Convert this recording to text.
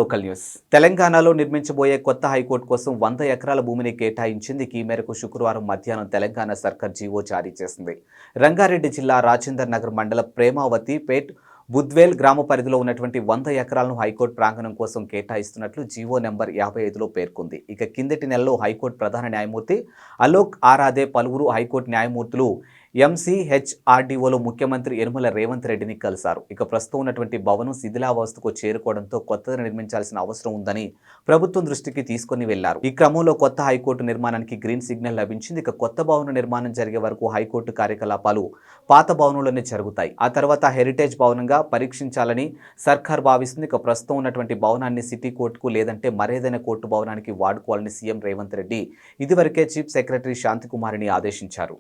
Local news తెలంగాణలో నిర్మించబోయే కొత్త high court కోసం 100 ఎకరాల భూమిని కేటాయించింది. ఈ మేరకు శుక్రవారం మధ్యాహ్నం తెలంగాణ సర్కార్ జీవో జారీ చేసింది. రంగారెడ్డి జిల్లా రాజేందర్ నగర్ మండల ప్రేమావతి పేట్ బుద్వేల్ గ్రామ పరిధిలో ఉన్నటువంటి 100 ఎకరాలను హైకోర్టు ప్రాంగణం కోసం కేటాయిస్తున్నట్లు జీవో నెంబర్ 55లో పేర్కొంది. ఇక కిందటి నెలలో హైకోర్టు ప్రధాన న్యాయమూర్తి అలోక్ ఆరాధే పలువురు హైకోర్టు న్యాయమూర్తులు ఎంసీహెచ్ఆర్డీఓలో ముఖ్యమంత్రి యనమల రేవంత్ రెడ్డిని కలిశారు. ఇక ప్రస్తుతం ఉన్నటువంటి భవనం శిథిలావస్థకు చేరుకోవడంతో కొత్తది నిర్మించాల్సిన అవసరం ఉందని ప్రభుత్వం దృష్టికి తీసుకుని వెళ్లారు. ఈ క్రమంలో కొత్త హైకోర్టు నిర్మాణానికి గ్రీన్ సిగ్నల్ లభించింది. ఇక కొత్త భవన నిర్మాణం జరిగే వరకు హైకోర్టు కార్యకలాపాలు పాత భవనంలోనే జరుగుతాయి. ఆ తర్వాత హెరిటేజ్ భవనంగా పరీక్షించాలని సర్కార్ భావిస్తుంది. ఇక ప్రస్తుతం ఉన్నటువంటి భవనాన్ని సిటీ కోర్టుకు లేదంటే మరేదైనా కోర్టు భవనానికి వాడుకోవాలని సీఎం రేవంత్ రెడ్డి ఇదివరకే చీఫ్ సెక్రటరీ శాంతికుమారిని ఆదేశించారు.